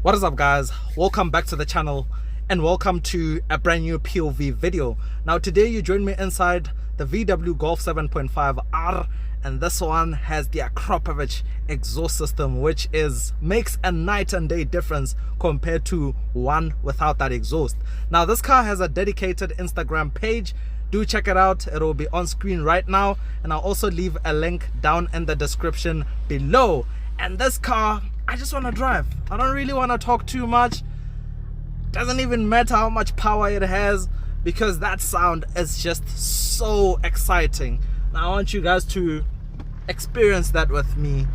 What is up, guys? Welcome back to the channel and welcome to a brand new POV video. Now today you join me inside the VW Golf 7.5R, and this one has the Akropovich exhaust system, which makes a night and day difference compared to one without that exhaust. Now this car has a dedicated Instagram page. Do check it out. It will be on screen right now, and I'll also leave a link down in the description below. And this car, I just want to drive. I don't really want to talk too much. Doesn't even matter how much power it has, because that sound is just so exciting. Now I want you guys to experience that with me.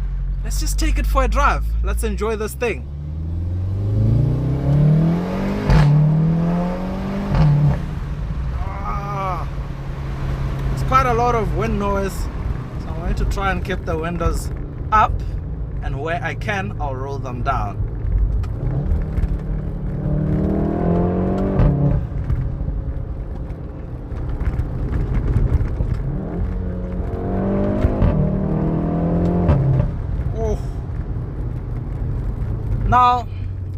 Let's just take it for a drive. Let's enjoy this thing. It's quite a lot of wind noise, so I'm going to try and keep the windows up, and where I can, I'll roll them down. Oh. Now,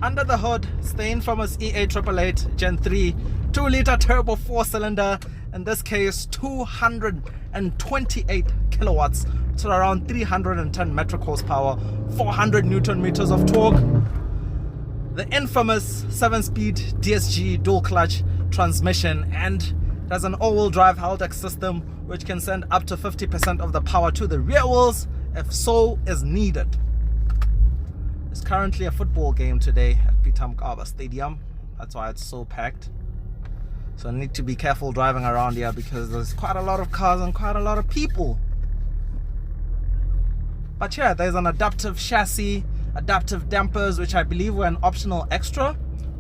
under the hood, staying from its EA888 Gen 3 2-liter turbo 4-cylinder, in this case 228 kilowatts, to around 310 metric horsepower, 400 newton meters of torque. The infamous 7-speed DSG dual clutch transmission, and it has an all-wheel drive Haldex system which can send up to 50% of the power to the rear wheels if so is needed. It's currently a football game today at Peter Mokaba Stadium. That's why it's so packed. So I need to be careful driving around here because there's quite a lot of cars and quite a lot of people. But yeah, there's an adaptive chassis, adaptive dampers, which I believe were an optional extra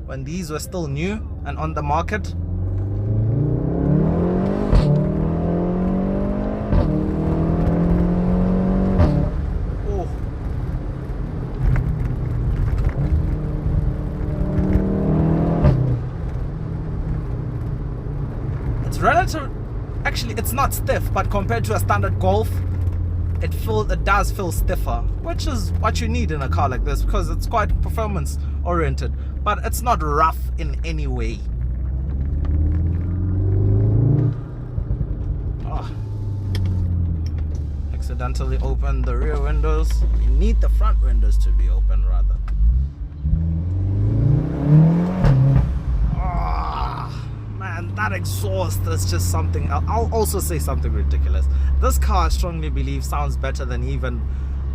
when these were still new and on the market. Oh. It's relative, actually it's not stiff, but compared to a standard Golf, it does feel stiffer, which is what you need in a car like this because it's quite performance oriented, but it's not rough in any way. Oh. Accidentally opened the rear windows. You need the front windows to be open rather. That exhaust is just something. I'll also say something ridiculous. This car, I strongly believe, sounds better than even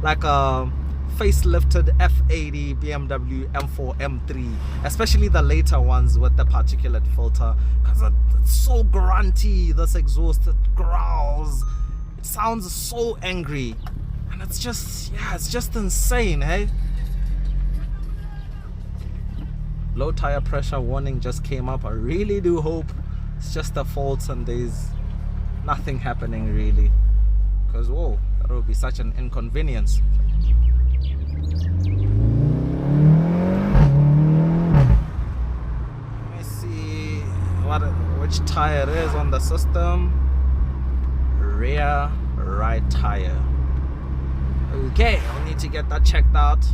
like a facelifted F80 BMW M4 M3, especially the later ones with the particulate filter, because it's so grunty. This exhaust, it growls, it sounds so angry, and it's just, yeah, it's just insane, hey. Low tire pressure warning just came up. I really do hope it's just a fault and there's nothing happening really, because whoa, that would be such an inconvenience. Let me see which tire it is on the system. Rear right tire. Okay, we need to get that checked out.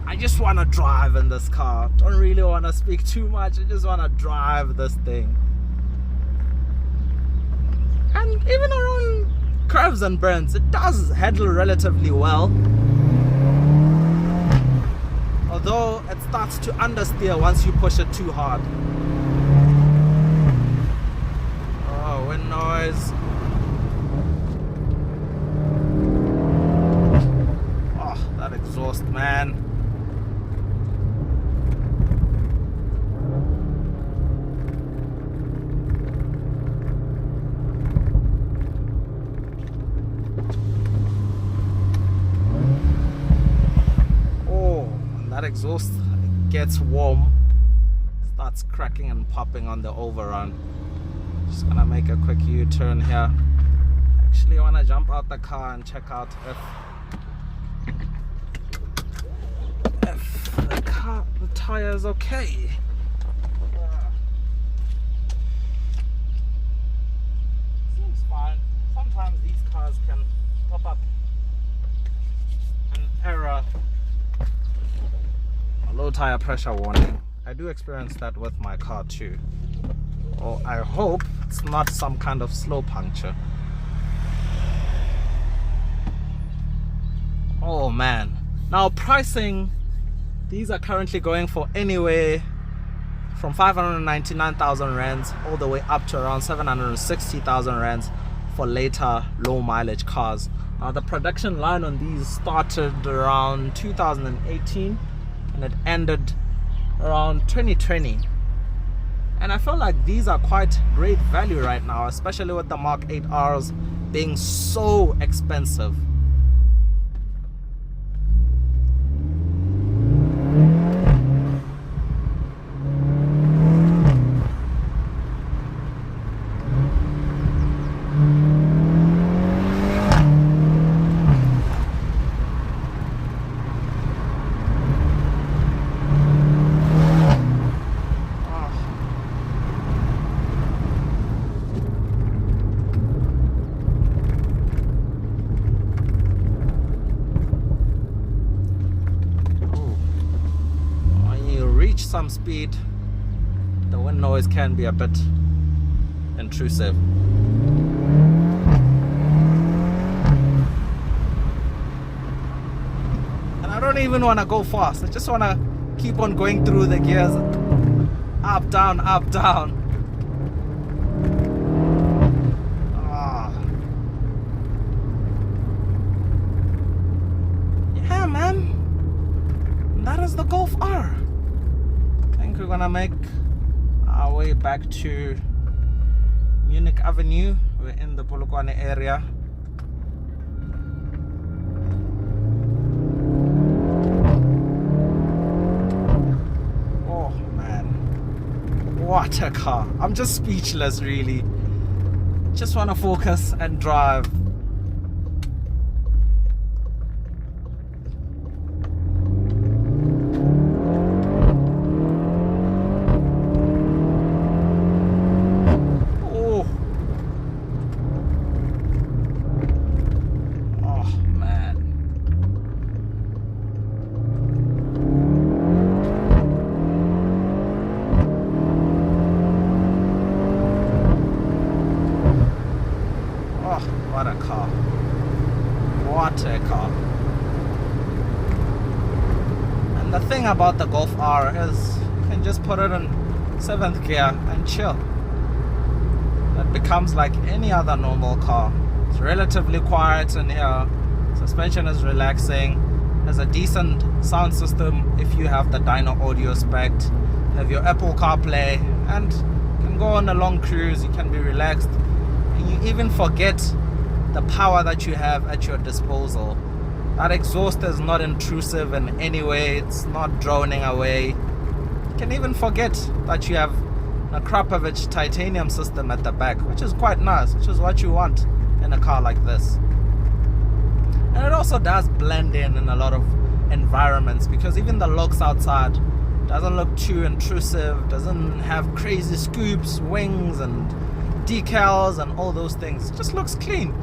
I just want to drive in this car. Don't really want to speak too much. I just want to drive this thing. And even around curves and bends, it does handle relatively well. Although it starts to understeer once you push it too hard. Oh, wind noise. Oh, that exhaust, man. That exhaust gets warm, starts cracking and popping on the overrun. Just gonna make a quick U-turn here. Actually, I wanna jump out the car and check out if the tire is okay. gears can pop up an error, a low tire pressure warning. I do experience that with my car too. Or I hope it's not some kind of slow puncture. Oh man. Now pricing, these are currently going for anywhere from 599,000 rands all the way up to around 760,000 rands for later low mileage cars. Now the production line on these started around 2018 and it ended around 2020. And I feel like these are quite great value right now, especially with the Mark 8Rs being so expensive. Some speed, the wind noise can be a bit intrusive. And I don't even want to go fast. I just want to keep on going through the gears. Up, down, up, down. Yeah, man. That is the Golf R. We're gonna make our way back to Munich Avenue. We're in the Polokwane area. Oh man, what a car. I'm just speechless really. Just want to focus and drive. What a car. What a car. And the thing about the Golf R is you can just put it in 7th gear and chill. It becomes like any other normal car. It's relatively quiet in here. Suspension is relaxing. There's a decent sound system if you have the dyno audio spec. You have your Apple CarPlay and you can go on a long cruise. You can be relaxed. And you even forget the power that you have at your disposal. That exhaust is not intrusive in any way. It's not droning away. You can even forget that you have a Krapovich titanium system at the back, which is quite nice, which is what you want in a car like this. And it also does blend in a lot of environments, because even the looks outside doesn't look too intrusive, doesn't have crazy scoops, wings and decals and all those things. It just looks clean.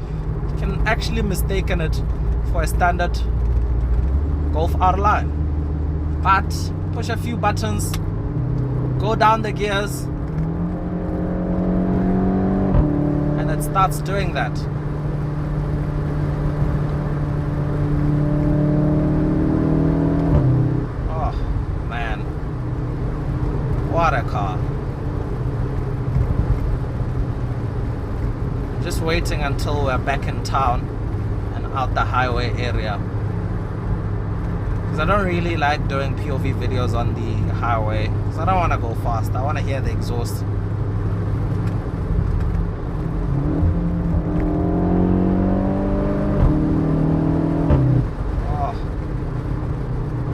You can actually mistaken it for a standard Golf R line. But push a few buttons, go down the gears, and it starts doing that. Oh man, what a car. Just waiting until we're back in town and out the highway area, because I don't really like doing POV videos on the highway, because I don't want to go fast. I want to hear the exhaust.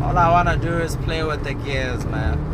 All I want to do is play with the gears, man.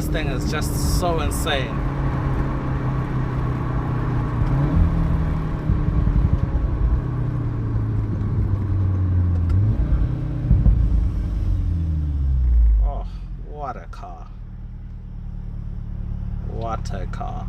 this thing is just so insane. Oh, what a car. What a car.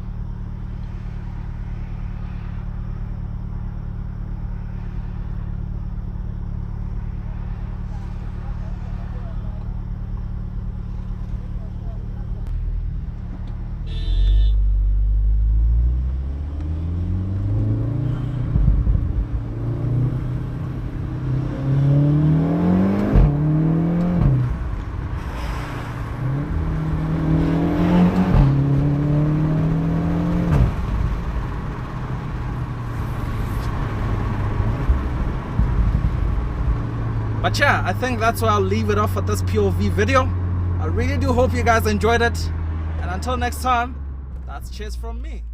But yeah, I think that's where I'll leave it off with this POV video. I really do hope you guys enjoyed it. And until next time, that's cheers from me.